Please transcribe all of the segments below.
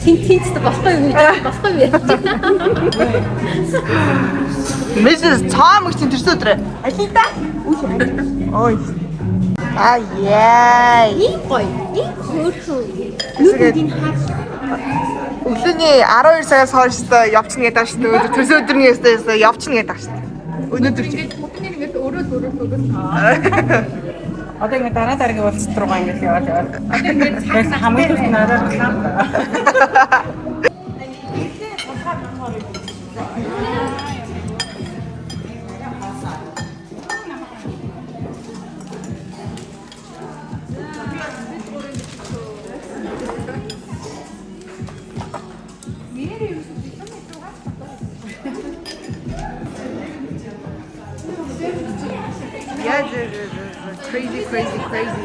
Тинтинцтэй болохгүй юм ярьж байна. Mrs. Tom гэж тэр өдрөө. Алита. Ой. Яа. Ийм гоё. Ийм хөөрхөн. Нүдийн хар. Өглөөний 12 цагаас хойш явчихна гэдэг шүү дээ. Тэрс өдрний ястаа явчихна гэдэг шүү дээ. Өнөөдөр чи Бүгднийг ингэж өөрөө Одоо ингэ дараа дараагийн уулзалт руугаа ингэ яваад яваад. Тэгээд хамгийн их надад хам. Yeah, crazy.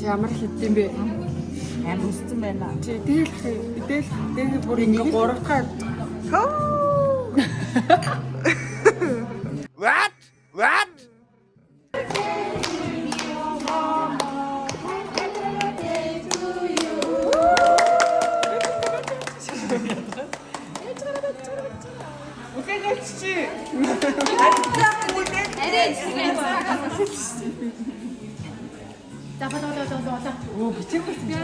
Ямар л хэвдэм бэ? Амар өссөн байна. Чи тэгэл бүр ингэ 3 дахь. What? Үгүй Оо бичээгүй юм.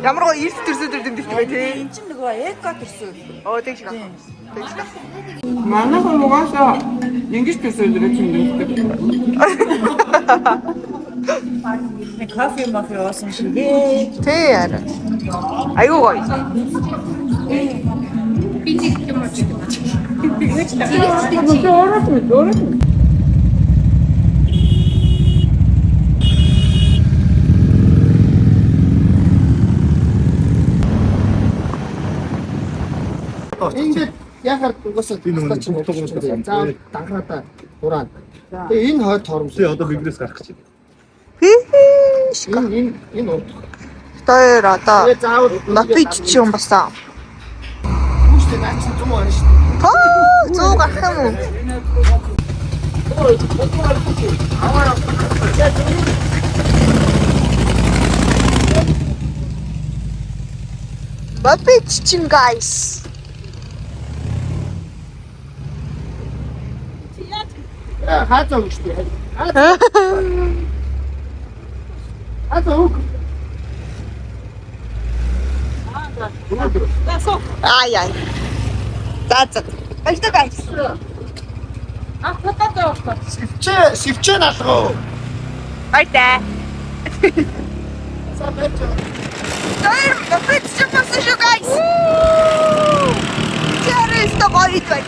Ямар гоо эрт төрсөдөр дэмдэгтэй бай тээ. Энд чинь нөгөө эко төрсөн. Оо тэг шиг. Манай хүмүүс ингэж төрсөн дэрэг чинь дэмдэг. Нэг кофе уусан шигээ. Тэ яа. Аюу гоё. би нэг юм уу. Ингээд яхаар угаасаа би нөгөө заа данхраада дураад. Тэгээ энэ хойд хоромсоо одоо мигрэс гарах гэж байна. Энэ Тэр одоо мопич чи юм басаа. Үүштэй наач юм байна шүү дээ. Зөө гарах юм уу? Мопич чин guys. Хаацаа өгч дээ. Хаацаа өг. Ай. За. Баярлалаа guys. Сивчээ наалгаа. Баяртай. Тэр мопич чин басаа шүү guys. Тэрээс то гоё бай.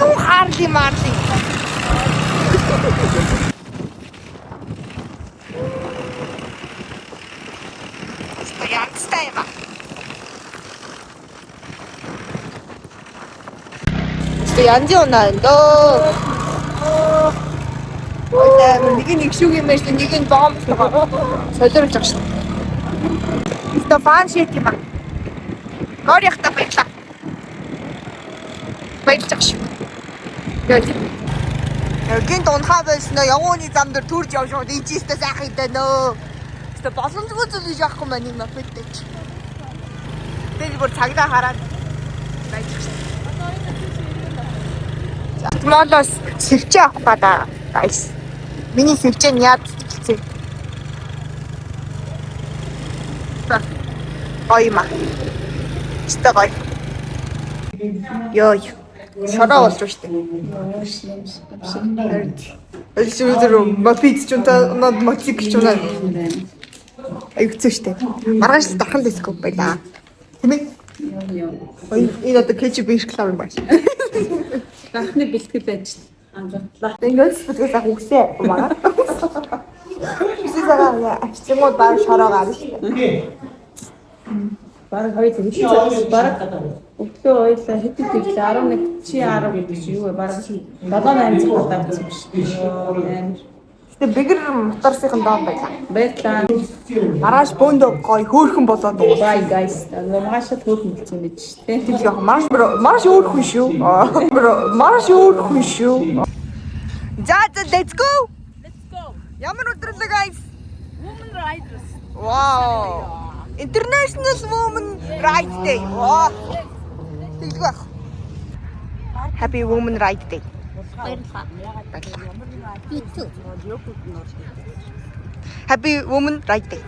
Юу харли марли. Стоянцтай ба. Стоянди оноо. Нэг нэг шүүг юм байна, нэг нь бомб солиорч байгаа шүү. Стефан шийт юм аа. Горьяхта баярлаа. Баярлах шүү. Гинт унхаа байснаа явууны зам дээр төрж явж шууд ичээстэй сайхан идэ нөө. Тэ боломжгүй зүйл гэж яахгүй маань юм аппетит. Тэгэл бүр цагдаа хараад баярлах шүү. Молос сэрчээ авах гадаа guys. Миний сэрчээ нь яад хэлцээ. Гоё маа. Өстой гоё. Ёо. Шороо болж штэ. Элсүдэр мопич ч унта мотик ч унаа. Айгцээ штэ. Маргааш дархан дископ байла. Тийм ээ. Энэ одоо кетчуп биш клав юм байна. Дахны бэлтгэл байж амжууллаа. Ингээд сэтгэл ах үгсээ мага. Үсээ сараа ачмууд баг шороо гарна штэ. Бараг хоёр хэдэн цаг бараг өглөө ойлаа хэдэн гэрлээ 11 чи 10 гэдэг чи юу вэ? Бараг 7-8 цаг тавцсан биш. Тэгээ бигэр моторсхийн доо байлаа. Баярлалаа. Маргааш бөөндөө гоё хөөрхөн болоод уу. Bye guys. Маргааш хөөрхөн болсон байж тээ. Тийм яг маргааш хөөрхөн шүү. Маргааш хөөрхөн шүү. За let's go. Let's go. Ямар өдрөлөө guys. Women riders. Wow. International Women Rights Day. Wow. Тэгдэг байх. Happy Women Rights Day. Me too. Happy Women Rights Day.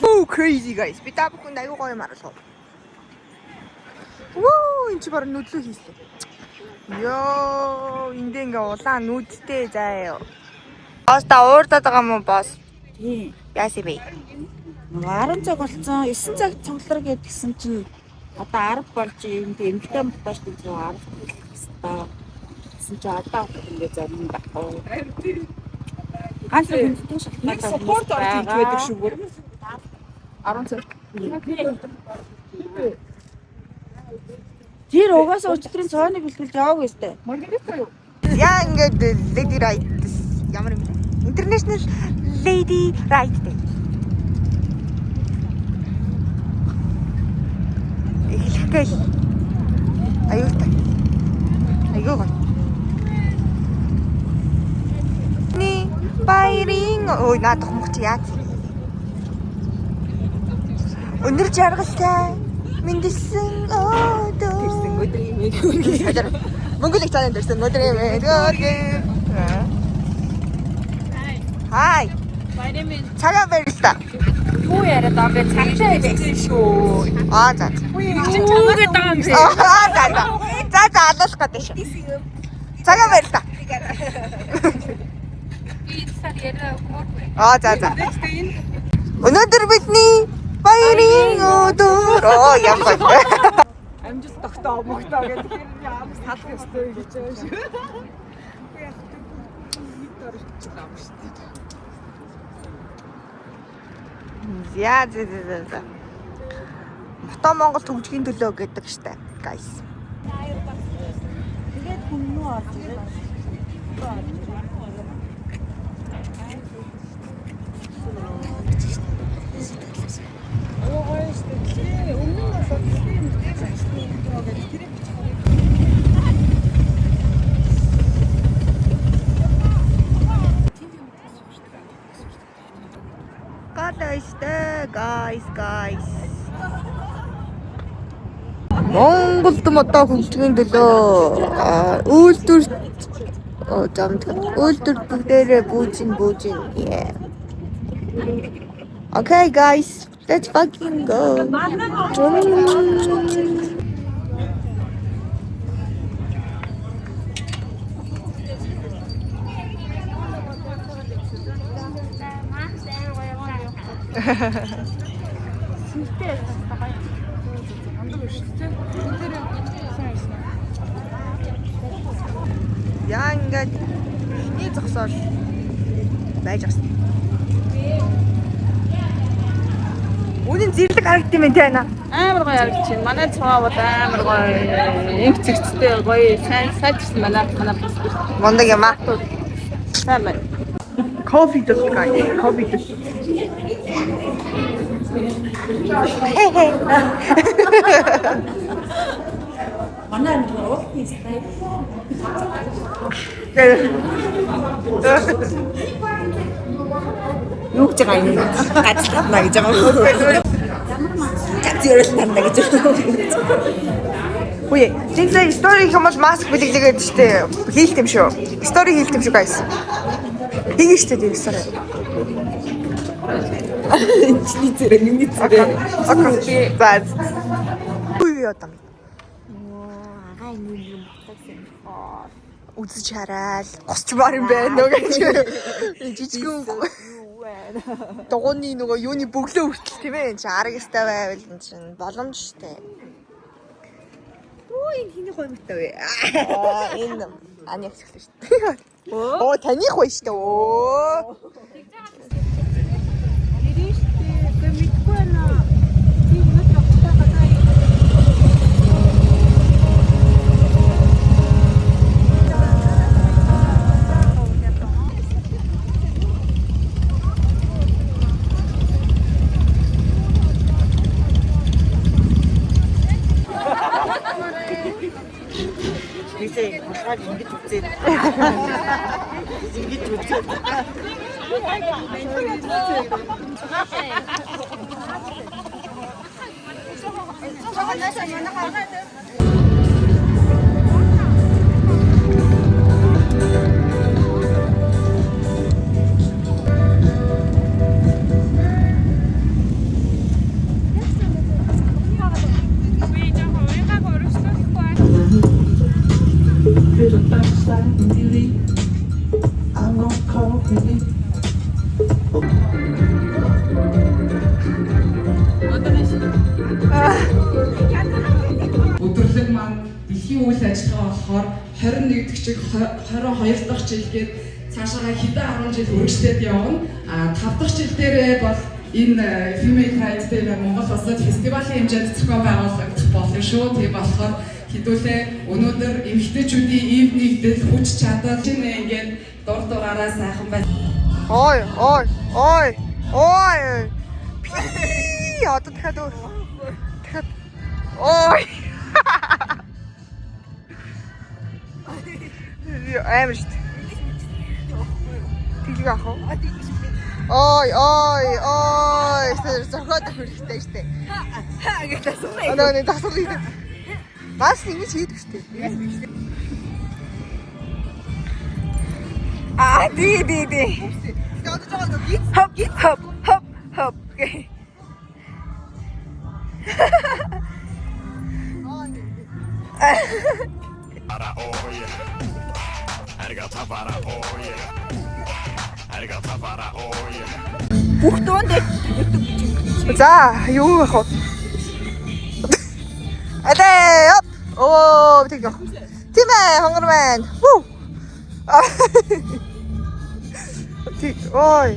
Oh crazy guys. Би та бүхэнд аюу гоё юм аруулах. Воо, энэ чи баруун нүдлөө хийслээ. Йоо, энд ингээ улаан нүдтэй заяа. Бос та уурдаад байгаа юм уу бос? Тийм. Яасан бэ? 10 цаг болсон. 9 цаг цонглор гэдгсэн чинь одоо 10 болж юм би эмгтэй мутаж тийм 10 хэвээр. Гэсэн чи одоо ингээ зарим байхгүй. Ганц үнэтэй шалтгаан support орж байдаг шүү бүр. 10 цаг. Тэр угаасаа өчтөрийн цооны бэлтгэлж яваагүй өстэй. Яа ингээд Lady Rights ямар юм бэ? International Lady Rights Day. Эхлэхгээл. Аюутай. Аюугаа. Ни баярын ой наадах мөх чи яа. Өнөр жаргалтай мэндэлсэн өдөр. Тэрсэн өдрийн мэд. Монголыг цаана дэрсэн өдрийн мэд. Хай. Баярын Цагаан баярлалаа. юу яриад байгаа бэ? Цагчаа хэлсэн шүү. Аа за. Үүгээд байгаа юм бэ? Аа за за. За за алуулах гэдэг шүү. Цагаан баярлалаа. Аа за за. Өнөөдөр бидний баярын өдөр. Оо ямар гоё. Амжилт тогтоо мөгтөө гэдэг тэр яам салах ёстой гэж байгаа шүү. Яа за. Мотоо Монгол төгжгийн төлөө гэдэг штэ, guys. Тэгээд хүмүүн орж ирээд Гадааштай guys. Монголд мотоо хөгжихийн төлөө үйлдвэр бүгдээрээ бүүжин. Yeah. Okay guys, let's fucking go. Яа ингээд миний зогсоол байж байгаа. Үнэн зэрлэг харагдсан юм те наа. амар гоё харагдаж байна. Манай цаа бол амар гоё. Инх цэгцтэй гоё сайжсан манай бас. Мондаг юм аа. Сайн байна. Кофе дэх guys. Кофе дэх. Манай уух стай. Юу гэж байгаа юм? Гацлана гэж байгаа. Гацлана гэж. Үгүй ээ. Зинзээ стори хүмүүс маск бэлгэлээд штэ. Хийлт юм шүү. Стори хийлт юм шүү guys. Хийгээ штэ тийм стори. Чиний зэрэг миний зэрэг. Окей. Бац. Үгүй одоо. Агаа энэ юм батсан. Үзэж хараад госчмаар юм байна гэж. Жижигхэн догооны нөгөө юуны бөглөө хүртэл тийм ээ. Чи арга ястай байвал энэ чинь боломж штэ. Ой, энэ хиний гоё мэт вэ? Энэ ани ахчлаа штэ. Оо таних байна шүү дээ. Оо. Ирэн штэ. Гэ мэдгүй байна. Би өнөөдөр авчихсан гадаа юм. Бисээ болохоор ингэж үзээд. Ингэж үзээд. Bit of backslide really. I'm gonna call really. Өдөрлөг маань дэлхийн үйл ажиллагаа болохоор 21 дэх чиг 22 дахь жилгээд цаашаа хэдэн 10 жил үргэлжлээд явна. 5 дахь жил дээрээ бол энэ Female Pride Day Монгол улсад фестивалийн хэмжээнд зохион байгуулагдах болно шүү. Тийм болохоор хэдүүлээ өнөөдөр эмэгтэйчүүдийн ивнигдэл хүч чадал чинь ингээд дур дураараа сайхан байна. Ой. Одоо дахиад ой. Амар шүү дээ. Тэглэг авах уу? Ой. Зохиод хэрэгтэй шүү дээ. Гэдэг асуулаа. Өнөө тасал хийх. Бас ингэж хийдэг шүү дээ. Ди. Хоп. Окей. Бүх дуунд за юу яах вэ? Адаа оо тэг яах. Тийм ээ хонгор байна. Тэг ой.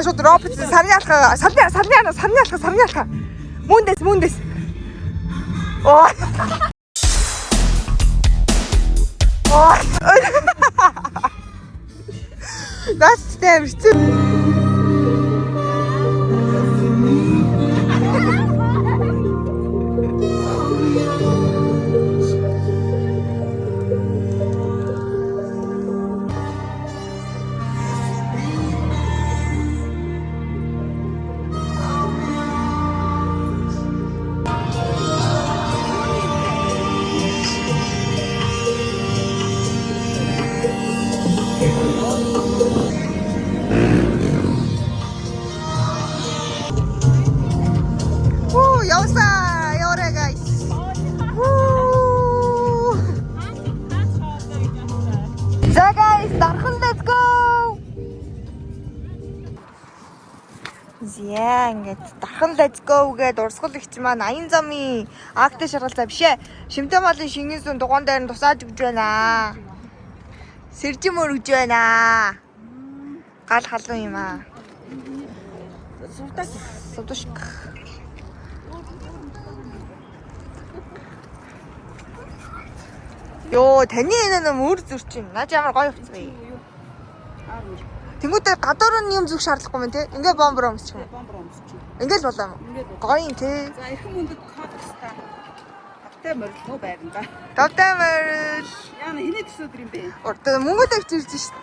Шууд робот сарны алха. Мөндэс. Ой. That's damn stupid. Яваарай guys. За guys, дархан let's go. Зя ингээд дархан let's go гээд урсгал ихч маань аян замын акт шаргалзаа бишээ. Шимтэн малын шингэн зүүн дугаан дээр нь тусааж өгч байна. Сэржим өргөж байна. Гал халуун юм аа. Сувдаш. Йоо, таны энэ нэг өөр зүрч юм. Наач ямар гоё хувцас бэ? Тэнгүүтээ гадуур нь юм зүг шаардлагагүй юм те. Ингээ бомбор өмсчих юм. Ингээл болоо юм. Гоё юм те. За их мөндөд код хэвээр. Давтай морилгоо байрна да. Давтай морил. Яна хинэ төсөөдөр юм бэ? Урд мөнгөд авч ирж шít.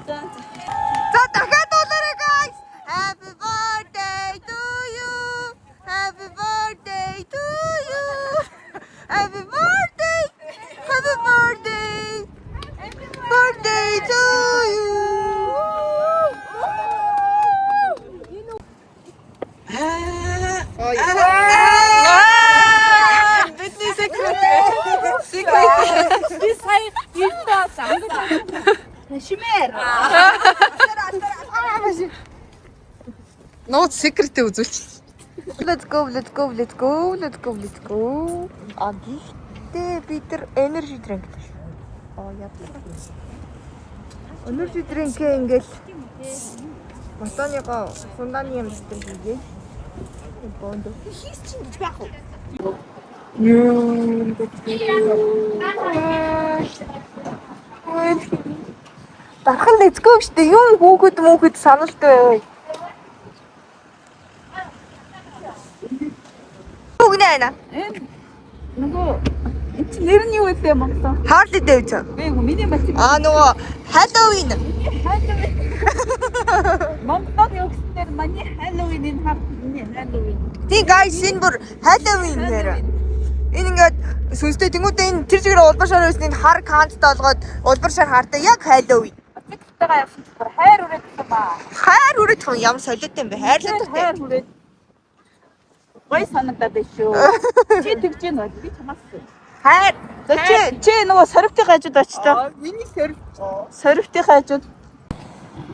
За дахиад дуулаарай guys. Happy birthday to you. Happy birthday to you. Happy birthday. Happy birthday. Birthday to you. Бидний секрет. Би сая юутай зангаж шимээр. Нууд секретээ үзүүлчих. Let's go. А гэхдээ бид нар energy drink. Өнөөдөр өдрийнхээ ингээл мотоныгоо сундааны юм дээр хийгээ. Бонд. Хийс чинь гэж байх уу? Дархан лэцгөө штэ юу хүүхэд саналтай. Юу гэнэ ана? Нөгөө энэ нэр нь юу вэ Монгол? Harley Davidson. Миний математик. Нөгөө Halloween. Монголд юу гэснээр манай Halloween-ийн Halloween. Тийм guys энэ бүр Halloween нэр. Энэ ингээд сүнстэй тэнгуүдээ энэ тэр чигээр улбар шар байсныг хар канттай болгоод улбар шар хаартай яг Halloween. Циклтэйгээ явсан чинь хайр үрээд юм аа. Хайр үрээд юм ямар солиотой юм бэ? Хайрлаад Хайр үрээд. Гой санагдаад байна шүү. Чи тэгж юм уу? Би чамаас. хайр. Чи нөгөө сорвтын хажууд очтоо. Миний сорив. Сорвтын хажууд.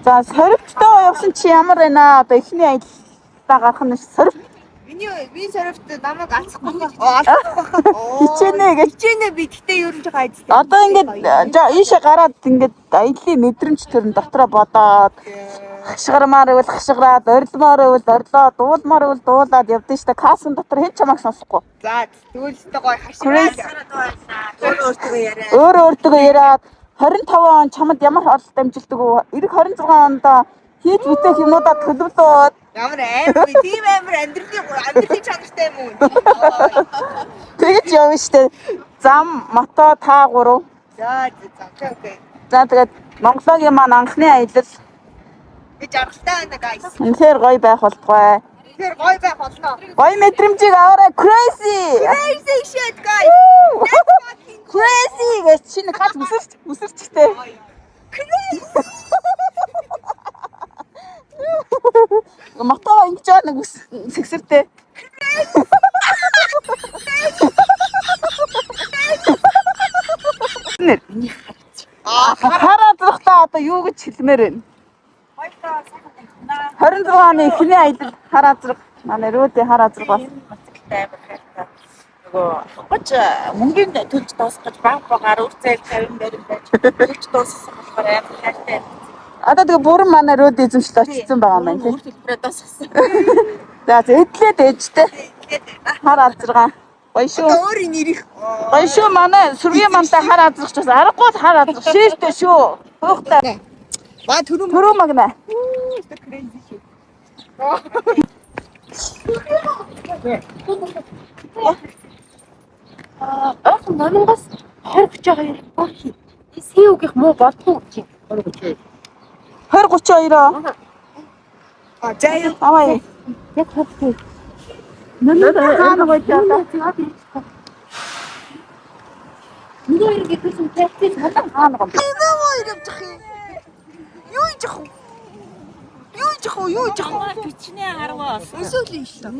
За сорвтойгоо явсан чи ямар байна? Одоо эхний аялалтаа гарах нь сорвт. Би сорвт намайг алцахгүй байна. Хичээнэ гэж. Хичээнэ би гэхдээ ер нь жоо айдтай. Одоо ингээд ийшээ гараад ингээд аяллаа мэдрэмж төрн дотроо бодоод хашгирмаар ивэл хашгираад, орилмоор ивэл орлоо, дуулмаар ивэл дуулаад явдсан шүү дээ. Кассын дотор хэн чамайг сонсохгүй. За тэгвэл гоё хашгираад өөртөө яриа. Өөртөө яриад 25 он чамд ямар оролт дамжилдаг уу? Ирэх 26 онд хийж бүтэх юмудаа төлөвлөөд Ямар амар тийм амар амьдралын чанартай юм уу? тэгэж явна шүү дээ. Зам, мото та гурав. За окей. За тэгээд Монголын маань анхны аялал Би жаргалтай байна guys. үнэхээр гоё байх болтугай. Тэр гоё байх болно. Гоё мэдрэмжийг аваарай. Crazy. Crazy shit guys. Crazy гэж чиний хаз үсэрчтэй. Мото ингэж нэг сэгсэртэй. Хараа зурхтаа одоо юу гэж хэлмээр байна? 26 оны эхний аялал хараа зурх манай рүүдээ хараа зурх бас нөгөө гоч мөнгөнд төлж дуусгах гэж банкгаар үрцэл 50 морин байж төлж дуусгах болохоор амар хайртай. Одоо тэгээ бүрэн манай рүүд эзэмшил очсон байгаа юм байна тийм. Төлбөрөө дуусгасан. За эдлээд ээжтэй. Хараа зурх. Гоё шүү. Өөр нэрих. Гоё шүү манай сүргийн мантай хараа зурх ч бас аргагүй хараа зурх шээстэй шүү. Хөөхтэй. Ба түрүү магна. Намангаас 20-32 бохи. Сүүгийнх муу болтгүй гэж. 20-32 аа. заяа. Аваа. Яг хөхгүй. Хаана гоёлаа. Нөгөө ингэ гэсэн тестийг хаана гоо. Нэмээ явчих юм. Юу ижих вэ? Юу ижих вэ? Бичнээ харваа. Өсөөлөө шүү.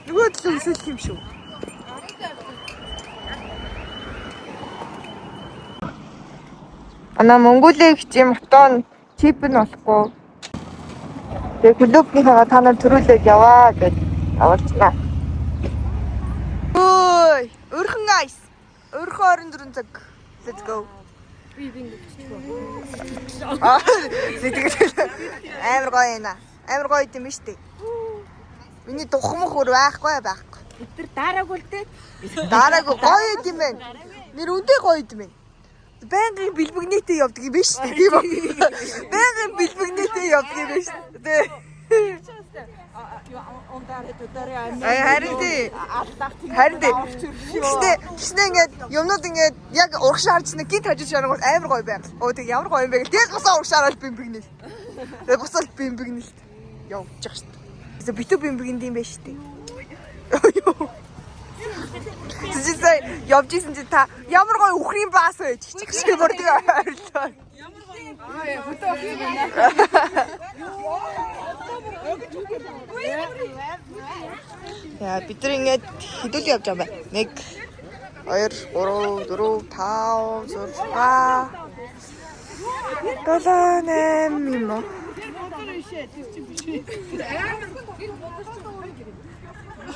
Нөгөө төлөв өсөөлөх юм шүү. Ана Монголыг хичээн мотон чип нь болохгүй. Тэгээ клубнийхаа та нар төрүүлээд яваа гэж авалцгаа. Ой, өрхөн guys. Өрхөн 24 цаг. Let's go. Би ингэж. Амар гоё юм аа. Амар гоё юм биш үү? Миний тухмах өр байхгүй. Өдөр дараагүй л дээ. Дараагүй гоё юм байна. Нэр үндэ гоё юм байна. Байнгын бэлбэгнээтэй явдаг юм биш үү? Тийм үү? Байнгын бэлбэгнээтэй явдаг юм биш үү? Харин тийм ингээд юмнууд ингээд яг урагш харжснаа гинт хажиж шарангуул амар гоё байг. Тэг ямар гоё юм бэ гэл тэг гусаа урагш хараад бимбэгнэл. Тэг гусаа бимбэгнэл явчих шүү дээ. Битүү бимбэгнэ юм байна шүү дээ. Зэсээ явж исэн чи та ямар гоё үхрийн баас байж чих шиг бүрдээ ойрлоо. Ямар гоё фото авчих юм байна. Яа бид нар ингээд хэдүүл явж байгаа юм байна. 1 2 3 4 5 6 7 8 юм уу?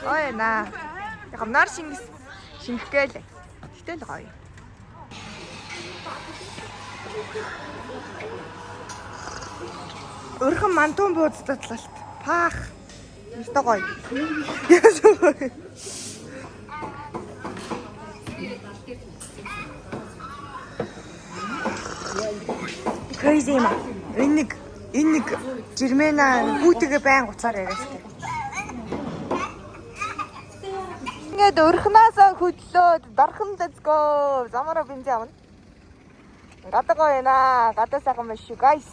Ой наа. Яг нар шингэгээл. Гэтэл гоё. Өрхөн мантун бууцдатлалт. Паах. Өстө гоё. Crazy юм. Энэ нэг жирмэна хүүтэйгээ байн уцаар яриад тээ. Ингээд өрхнөөсөө хөдлөөд дархан let's go. Замаараа бензин авна. Гадаа гоё наа. Гадаа сайхан маш шүү. Guys.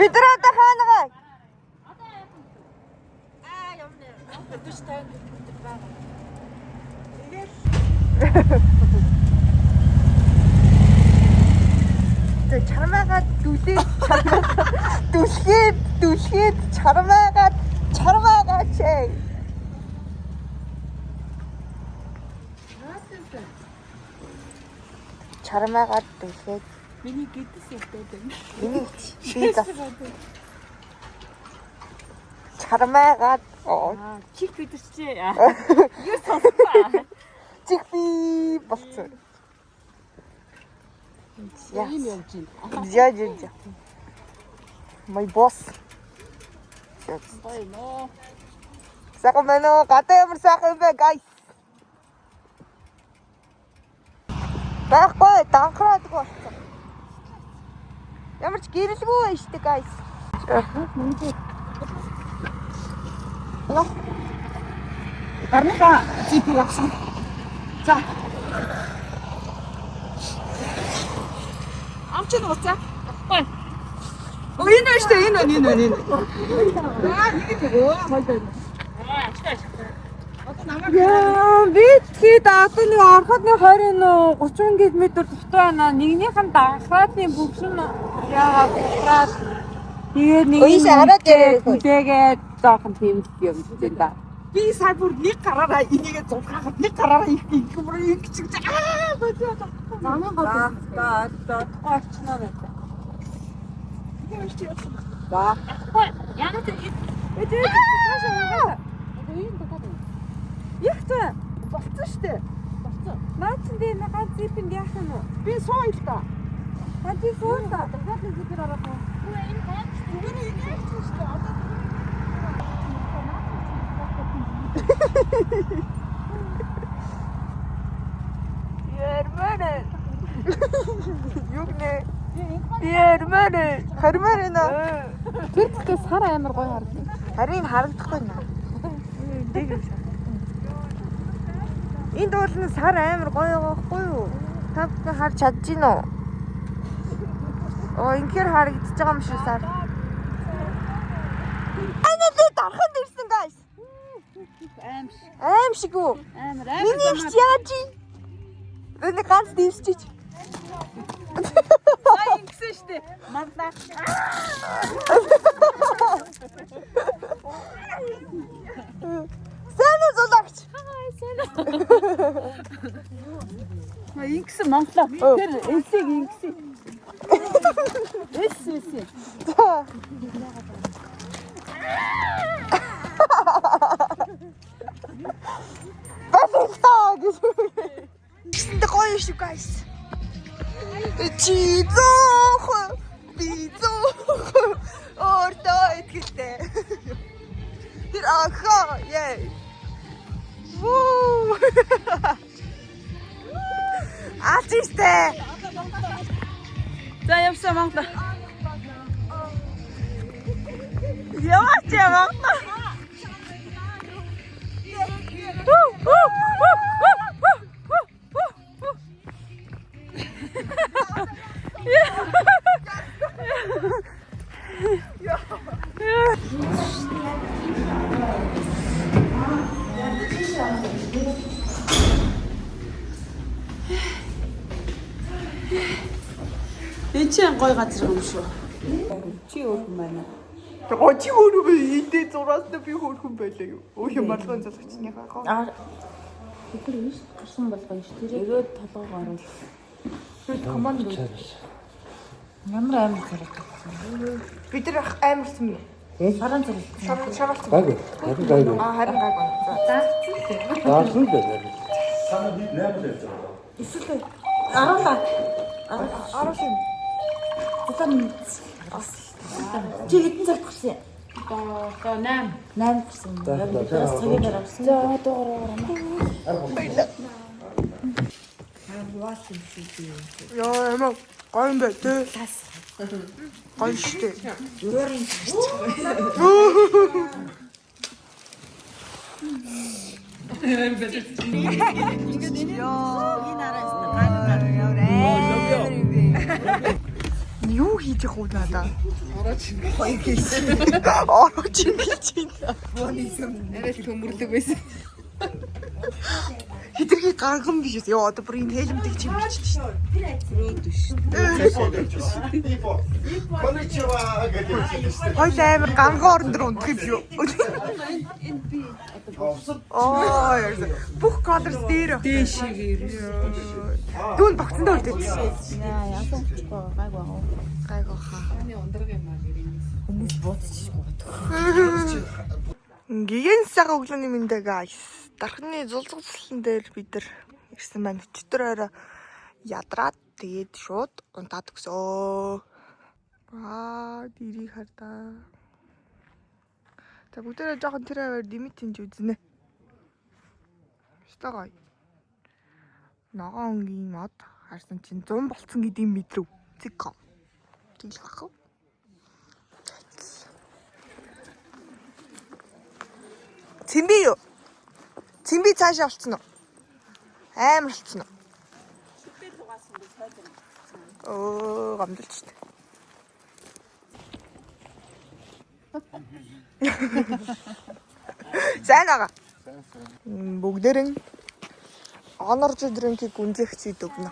Бидрээд хаанагаа. Явна. 40-50 байгаа. Тэг чармаагаад дүлхээд чармаагаад чээ. Чармаагаад дүлхээд Миний гэдэс явтай байна. миний би за чармаагаад Чик бидэрчээ. Юу сонсохгүй. чиг би болцсон. Ийм явж байна. Я. My boss. Гоё нөө. Сайхан байна уу? Гадаа ямар сайхан бэ, guys? Байхгүй, данхраадаг болсон. Ямар ч гэрэлгүй байна шүү дээ, guys. Hello. Гарныхаа зипийг авсан. За. Амч нь уцаа. Гоё. Энэ байна шүү дээ, энэ. Яа, бид одоо нэг ороход нэг 20 30 км дутуу байна. Нэгнийх нь данхраадны бүгшин яагаад тэгээ нэг Ой, хараад яриад гоё. тэгээд жоохон тийм юм дээ да. Би сая бүр нэг гараараа энийгээ зурхахад нэг гараараа их чиг. Манай гол очно гэдэг. За. Яагаад тийм Яхта болцсон шүү дээ. Болцсон. Наад чинь би нэг ганц зипэнд яах юм уу? би суу л та. Ханти суун та. Дахиад нэг зипээр орох уу? Ярмарэ. Югнэ. Ярмарэ. Хармарэ. Тэр ихтэй сар амар гоё харагдав. Харин харагдахгүй наа. Энд уулын сар амар гоё байхгүй юу? Та бүхэн харж чадж гин үү? Ингээр харагдаж байгаа юм шиг сар. Анаа дарахад ирсэн guys. Аим шиг үү? Амар Миний их яаж ий? Энэ ганц дивсчиж. Сайн ингэсэн шүү дээ. Мандаа. Сайн уу зулагч? Ингэсэн Монголоо. Тэр элсийг ингэсэн. Эс. Балаа гэж. Тэнд гоё шүү guys. Чи зоох би зоох ортой итгэлтэй. Тэр ахаа яа. Вуу. Ачистэй. За явсан Монгол. Яваач Монгол. Энэ чинь гой газар юм шүү. Чи өөр юм байна. Гочи өөрөө идэ зураас би хөөрхөн байлаа юу. Өөх юм болгон залгчныхаа гоо. Тэр биш гарсан болгоо ш. Тэрээ толгойг оруулах. Команд Ямар амар зэрэг. бид нар амарсан юм. Саран зэрэг. Шаргалт. Гайгүй. Гайгүй. Харин гайгүй. Заасан дээ. Эсвэл Аруулаа. араа юм. Тутам. Чи хэдэн цагт гарсан? Одоо 8. 8 гарсан. Бас цагийн дараа гарсан. За одоо Яа эмээ гоё юм байна тий. Гоё штэ. өөрийн Юу хийж явах вэ надаа? Ороо чингэж байна. Арай л төмөрлөг байсан. Хитрхи гарган биш үү? Яа одоо бүр энэ хэлмдэг чим бичсэн шүү. Хой амар ганга орон дээр унтах юм шүү. Оо яа. Бүх кадрс дээр. Дэшигээр. Түүн багцсан дээр үлдээ. яасан гайгүй. Гайгүй хаа. Хүмүүс бууцчихгүй. Гигэн сага өглөөний мэндэ guys. Дархны зулцсан дээр бид нар ирсэн байна. Өчтөр орой ядраад тэгээд шууд унтаад өгсөө. Дэрийг хардаа. За бүгдээрээ жоохон тэр аваар димитинж үзнэ. Стогой. Ногоонгийн мод харсан чинь 100 болцсон гэдгийг мэдрв. Зикко. Тэгэл бах уу? Цэмби юу? Цэмби цаашаа болцсон уу? Амар болцсон уу? Оо, гомдолч штэ. Сайн аа. Бүгдэрэн Energy drink-ийг гүнзэх чийд өгнө.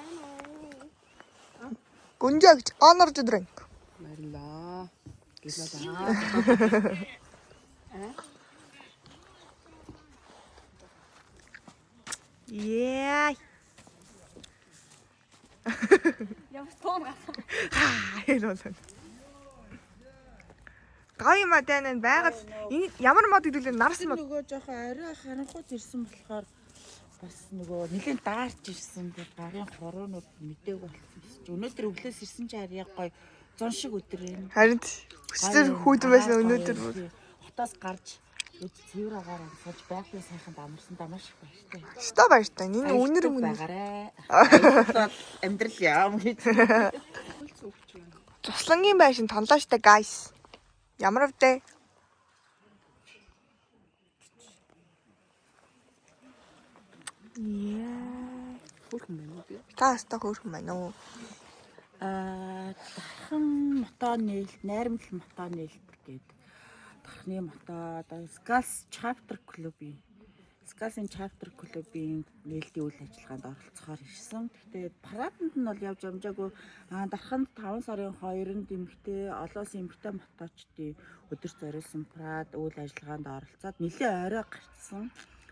Гүнзэгч Energy drink. Баярлаа. Yeah. Ямар том гасан. Хэлсэн. Гай мадэн байгаль энэ ямар мод гэдэг нь нарс мод. Нөгөө жоохон арай харанхуйд ирсэн болохоор бас нөгөө нэлээд даарч ирсэн. Тэр гарын хороонууд мэдээг болсон ч өнөөдөр өглөөс ирсэн чи арай гоё зон шиг өдөр юм. Харин өчтөр хүүдэн байсан өнөөдөр хотоос гарч цэвэр агаар амсаж байгалийн сайханд амарсандаа маш их баяртай. Өстө баяртай. Энэ үнэр байгаарай. Амьдрал яам гэж. Цуслангийн байшин тонлоо штэ guys. Ямар вдэ? Яа. Хөөрхөн байна уу? Тааста хөөрхөн байна уу? Дархан мотоо нээлт, найрамдал мотоо нээлтэр гээд дархны мотоо одоо Scals Chapter Club-ийн Scals-ийн Chapter Club-ийн нээлтийн үйл ажиллагаанд оролцохоор ирсэн. Гэхдээ параданд нь бол явж амжаагүй. Дарханд 5 сарын 2-нд эмэгтэй олоос эмэгтэй мотоочдын өдөр зориулсан парад үйл ажиллагаанд оролцоод нэлээд орой гарцсан.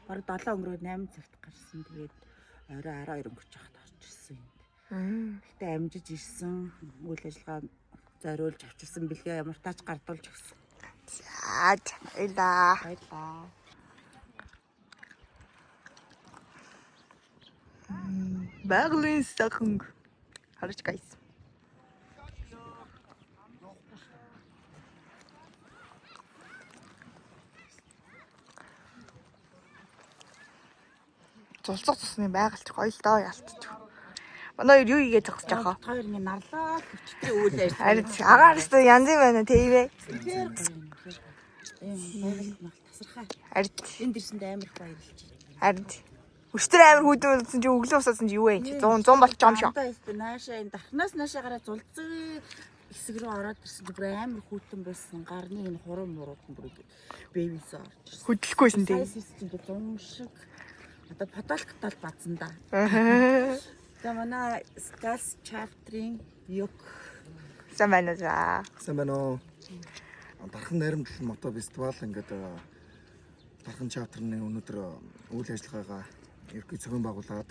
Бараг 7 өнгөрөө 8 цагт гарсан. Тэгээд орой 12 өнгөрч хахад орж ирсэн юм. Гэхдээ амжиж ирсэн үйл ажиллагаа зориулж авчирсан бэлгээ ямар тач гардуулж өгсөн. За, баярлаа. Баярлаа. Байгалийн сайхан харж guys. Зулцах цусны байгальч гоё л доо ялтчих. Манай юу ийгээд зогсож байгаа. Хоёр ингэ нарлаа өчтөр үйл ажиллагаа. Харин агаарс янз юм байна тийм ээ. Ийм байгаль мал тасархаа. Харин Энд ирсэнд амар их баярлж байна. харин Өстөр амар хүүдэн болсон чи өглөө усаасан чи юу вэ? 100 болж байгаа юм шүү. Андаа өстө наашаа энэ дархнаас наашаа гараад зулцсан хэсэг рүү ороод ирсэн чи бүр амар хүүтэн байсан. Гарны энэ хуруу мурууд нь бүр бэбис орж ирсэн. Хөдлөхгүйсэн тий. Сайс чинь зум шиг одоо подолктал бадсан да. За манай Скас чаптрийн ёг Сайн байна за. Сайн байна уу? Дархан найрамдал мото фестивал ингээд дархан чаптерны өнөөдөр үйл ажиллагаагаа ерөнхий зохион байгуулад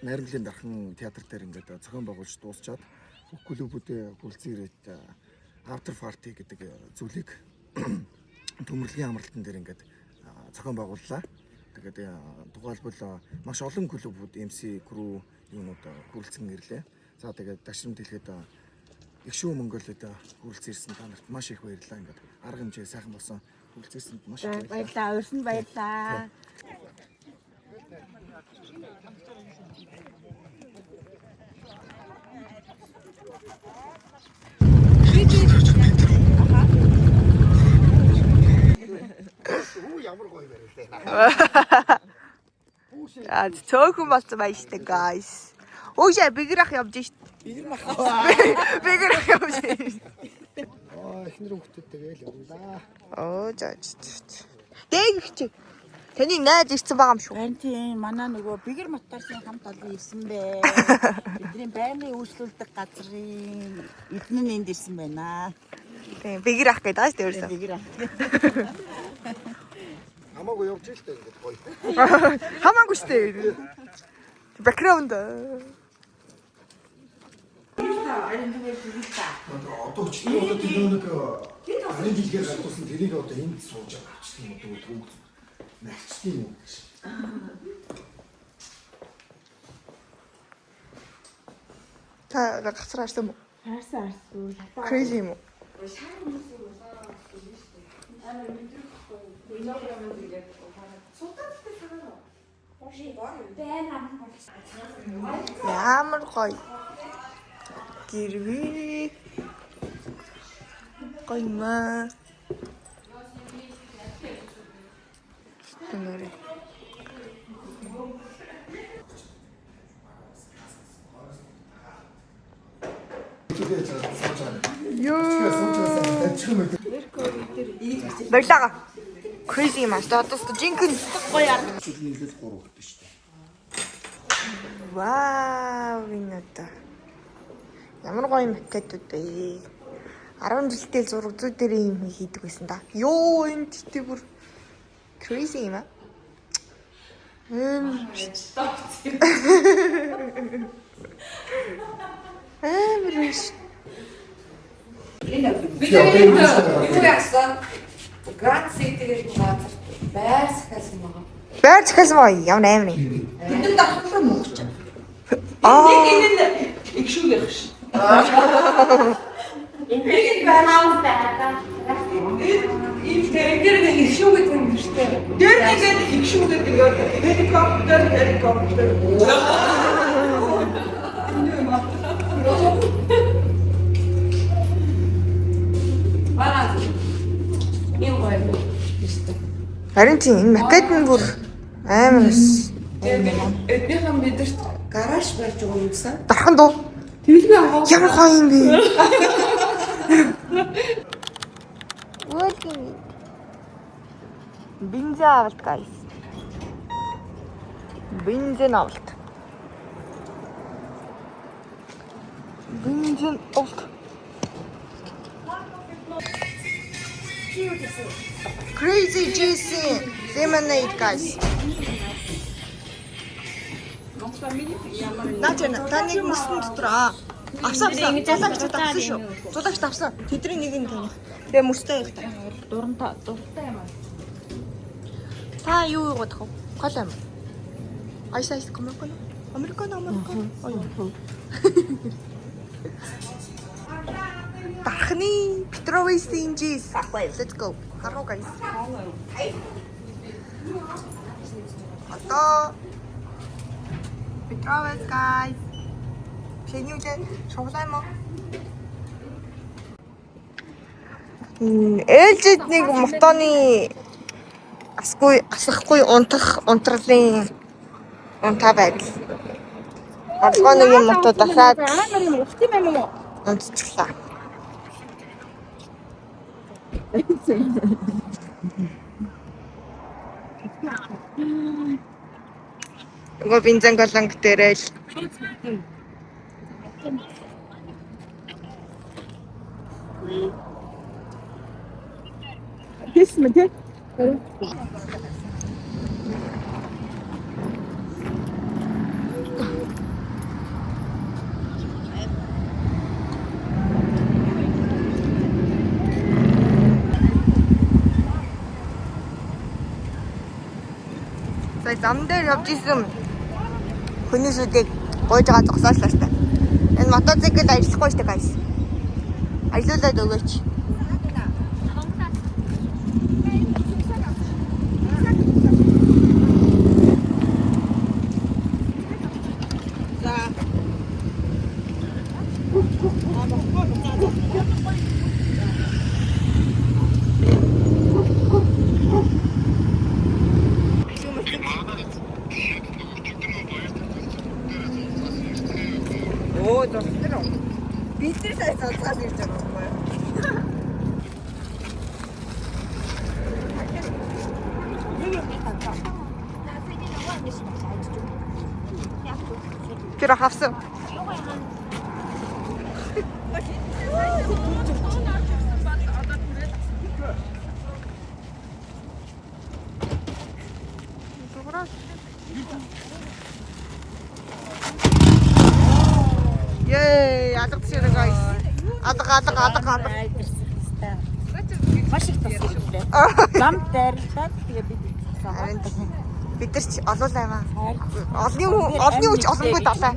найрамдлын дархан театр дээр ингээд зохион байгуулж дуусчаад клубүүдээ хүрэлцэн ирээд after party гэдэг зүйлийг төмөрлөгийн амралтан дээр ингээд зохион байгууллаа. Тэгээд тухайлбал маш олон клубүүд MC crew юунууд хүрэлцэн ирлээ. За тэгээд дашрамт хэлгээд их шүү Монголд хүрэлцэн ирсэн та нарт маш их баярлалаа. Ингээд арга хэмжээ сайхан болсон хүрэлцээсэнд маш их баярлалаа. Урьсан баярлалаа. ямар гоё байрлалаа. За цөөхөн болсон байна штэ guys. Өөшөө биграх явж штэ. Биграх явж. Эхнэр хүүхдүүдтэйгээ л явлаа. За. Дээгч. Таны найз ирсэн байгаа юм шүү. Харин тийм манай нөгөө бигэр моторсын хамт олон ирсэн бэ. Бидний байнгын үйлчлүүлдэг газрын эднэн энд ирсэн байна. Тийм биграх гэдэг аа штэ ерөөсөө. Бигэр. Хамаагүй явж л дээ ингээд гоё. Хамаагүй штэ. Бэкграунд. Одоо ч одоо тэр нэг арын жилгээр гадуусан тэрийг одоо энд сууж байгаа авчдаг юм уу төгс нагчдаг юм уу гэж. Та гацраа арсан мó? Харсан. Crazy юм уу? Ямар гоё. Гэрвээ. Гоё маа. Тэнэрэ. Баярлаа. Crazy маш одоо жинхэнэ гоё арга. Нийлээс 3 өгдөө шүү дээ. Вау, энэ одоо ямар гоё макетууд бэ? 10 жилдээ зураг зүй дээр юм хийдэг байсан да. Йоо, энэ тийм бүр crazy юм аа. Юу яасан? Гранд ситигээр газар байр захиалсан байгаа. Байр захиалсан бай, ямар амар юм. Тэнд дахлаа мууч. Аа. Их шүү гэх ш. Энэ банаан байгаа. Энэ дээр их шүү гэдэг юм шүү дээ. Дээр нэгэд их шүү гэдэг юм. Helicopter. Банаан. Юу гоё. Харин тийм энэ макет нь бүр амар эс. Эднийхэн бидэрт гараж барьж байгаа юм сан. Дархан дуу. Тэглээ аваа. Ямар гоё юм бэ? What? Бензин авалт guys. Бензин авалт. Бензин авалт. Crazy juicy lemonade guys. Наачна таныг мөсөн дотор авсан. Зулагч авсан шүү. Зулагч авсан. Тэдний нэг нь таних. Тэгээ мөстэй байх та. Дуртай юм аа. Та юу явах вэ? Гол юм. Айс Американо. Дархны Петровицын жис. Let's go. Харуу guys. Одоо Петровиц guys. Пенюдэн шоглаа юм уу? Ээлжид нэг мотоны асахгүй унтрах унтрлын Унтаа байвал. Алгооны юм мотоо дахиад Амар юм ухт юм уу? унтчихлаа. Нөгөө бензин колонк дээрээ л Хэлсэн мэ тий? сая зам дээр явж исэн хүний сүдийг гойж байгаа зогсоочлаа штэ. Энэ мотоцикл ажиллахгүй штэ guys. Ажиллуулад өгөөч. Оо, доктор. Бид нар сая цацгаас ирж байгаа юм байна. Тэр хавсан. Yay, алгадчихсан guys. Алга. Маш их тас хэрэгтэй. Зам дайрлаад тэгээ бид Бид нар ч олуулаа юм аа. Олны үуч олонгүй далаа.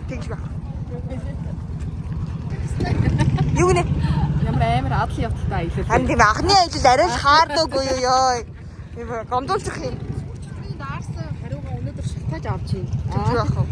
Тэгж ба. Юу нэ? Ямар амар адал явдалтай аялал. Харин тийм анхны ажил арай л хаардаггүй юу. Тийм гомдуулчих юм. Даарсан хариугаа өнөөдөр шалтгааж авч ийн. Тэгж байх уу?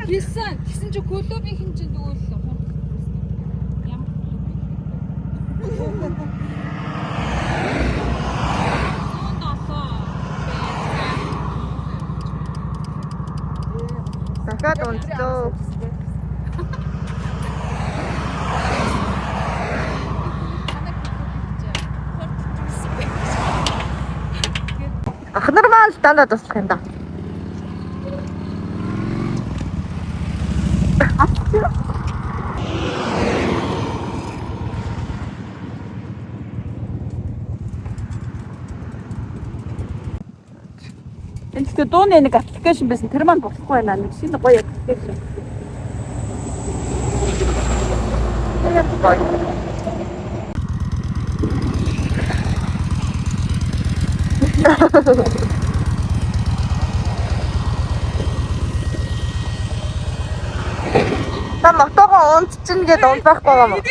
Хэлсэн. Тэгсэн чи клубийн хинжинд өгөөл. Ямар Дахиад унтлоо. Ах нар маань дандаа туслах юм да. энэ гэхдээ дууны нэг аппликейшн байсан. Тэр маань болохгүй байна. Нэг шинэ гоё аппликейшн. Та мотогоо унтчихна гэдээ унтахгүй байгаа юм.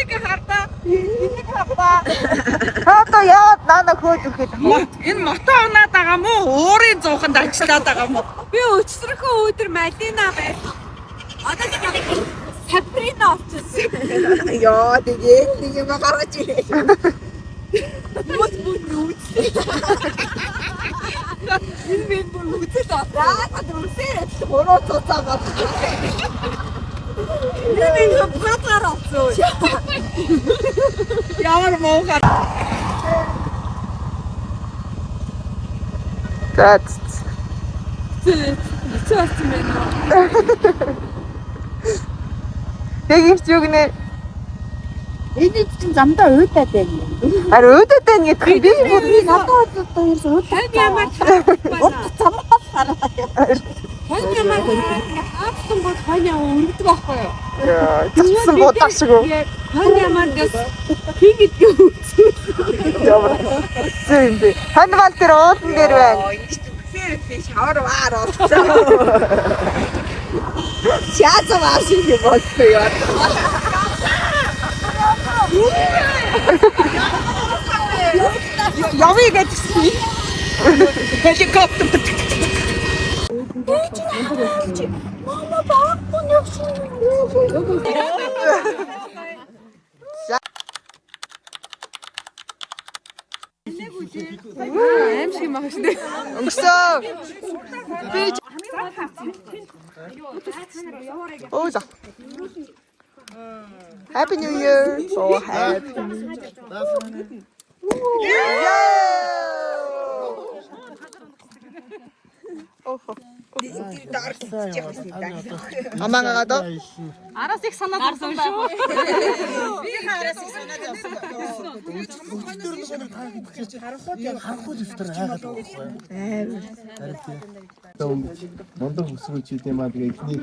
энийг хардаа. Хаа яа нана хөөж өгöd. Энэ мото унаад байгаа мó? Уурын зууханд ажиллаад байгаа мó? Би өчсөрхөө өдөр Малина байсан. Одоо тийм Сабрина очсон. Яа тэгээд нэг юм гаргаж ирээ. Мод үзлээ. Энэ би бүр үзэж авсан. Яагаад үсээрээ бороо цоцаагаа. Энэ братаар авсан. Ямар муухай. That's Цаасан байна. тэгж юу гинэ. Энэ чинь замдаа уйдаад байна. Ари өөдөд байна гэдэг би бүр Надад одоо ерөөс уйдаад Ямар замдаа хараа. Хонь ямар хаацсан бол хонь өргөдөг байхгүй юу? зогссон будаа шиг үү. Хонь ямар дэс хийгээд юу үзсэн. Ямар зэн бэ. Ханвал тэр уулан дээр байна. Тэр шавар ваар болчихсон. Чааза машин юм болтой яа. Явъя гэдэгсэн. Helicopter. Мама баахгүй явсан. Аимшиг мах штэ. Өнгөрсөн. Би Оо за. Happy New Year. Oh happy. Амаагаа доо. Араас их санаа зовсон шүү. Би хаараас их санаа зовсон. Мондоо хөсрүүч юм аа тэгээ ихний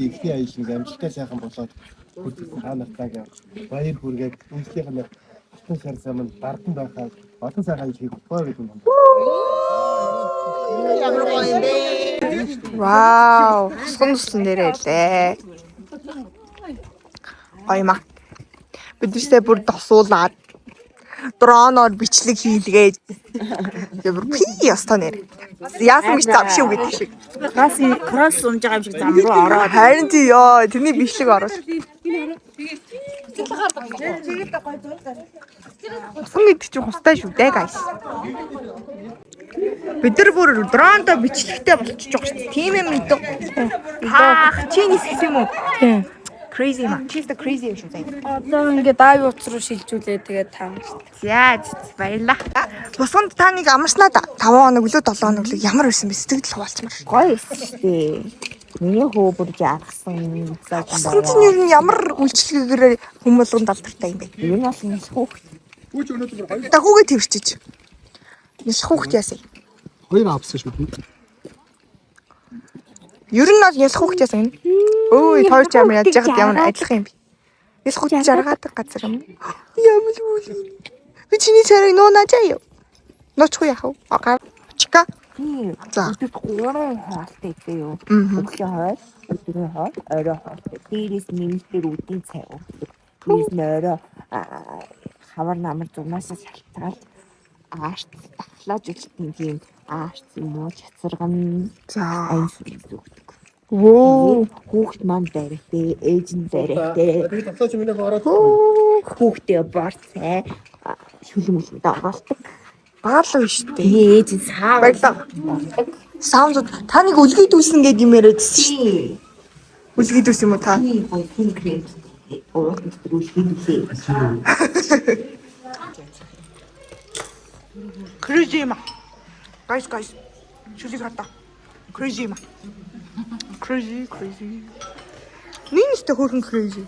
ихний аялал амжилттай сайхан болоод хүрсэн та нартайг баяр хүргээд үнэлтийнх нь хатан сар замд дардан байхад олон сайхан аялал хийх боо гэдэг юм. Ямар гоё юм бэ? Вау, сонсон нэрээ лээ. Аймаа. Бидэртээ бүр досуулаад дроноор бичлэг хийлгээд. Ямар пи ястаа нэр. Яасан гэж завшив гэдэг шиг. Кросс унж байгаа юм шиг зам руу ороод. Харин тий ёо, тэрний бичлэг ороод. Усан гэдэг чинь хустай шүү дээ, guys. Бид нар бүр дронтой бичлэгтэй болчихж байгаа шүү дээ. Тийм юм дөө. Чи нисэх юм уу? Тийм. Crazy ма. She's the crazy юм шүү дээ. Одоо ингээд дайв утас руу шилжүүлээ тэгээд таа. За баярлаа. Бусганд та нэг амарснаа да. 5 хоног өлөө 7 хоног өлөө ямар байсан бэ? Сэтгэл хуваалцмаар. Гоё эстэй. Миний хөө бүр жаагсан заач Бусганд нь ер нь ямар үйлчлэгээр хүмүүлгэн далдартай юм бэ? энэ бол нэг хүүхд. Дагуугээ твэрчиж. Яс хүүхд яасан. 2 авсан шүү. Ер нь бол яс хүүхд яасан. Өө тойрч ямар яаж яхад ямар ажиллах юм бэ? Яс хүүхд жаргадаг газар юм. Ямар үл. Би чиний царай нуунаа заяа. Ноцгүй яах вэ? Агаа. Чика. За. Бид гурван хаалттай дээ юу. Өглөө хоол, өдрийн хоол, орой хоол. Дээрээс нэмэлтээр үдийн цай уудаг. Дээрээс нь орой хавар намар зунаасаа шалтгаалж аарт дахлааж үлдэн тийм аарт юм уу чацарган За. айн сүлж өгдөг. Воо. Хүүхд маань дайрахтэй, ээж нь дайрахтэй. Би тоглож минь ороод Хүүхдээ борцай шүлмэлд оруулдаг. Баалуу шүү дээ. Ээж нь саа. Баярлаа. Саунд та нэг үлгий дүүсэн гэдэг юм яриадсэн шүү дээ. Үлгий дүүс юм уу та? Тийм гоё тийм крем. Уух өдрүүлээ. Crazy ма. Guys. Шүлэг хата. Crazy ма. Crazy. Нинэстэ хөрхөн crazy.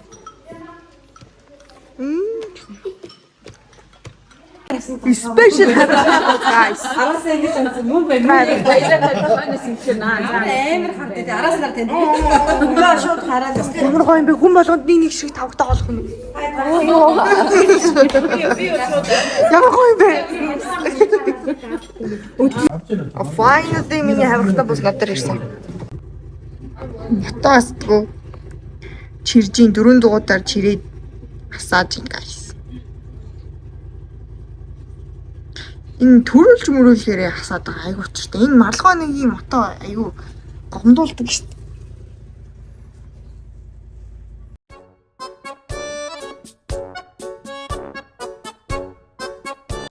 Special guys. Араас ингэж ансан мөн байна. Баялаа хойноос юм чинь амар харддаг. Араас нар тань. Өнгөө шууд хараад байна. Ямар гоё юм бэ? Хүн болгонд нэг шиг тавгтаа болох юм. Ямар гоё юм бэ? Finally миний хаврахтаа бус надад ирсэн. Ятаасгүй. Чиржийн 4 дугуйтаар чирээд асааж ин guys. Энэ төрүүлж мөрүүлэхээр хасаад байгаа айгуу ч тийм. Энэ малгай нэг юм ото айгуу гомдуулдаг шүү дээ.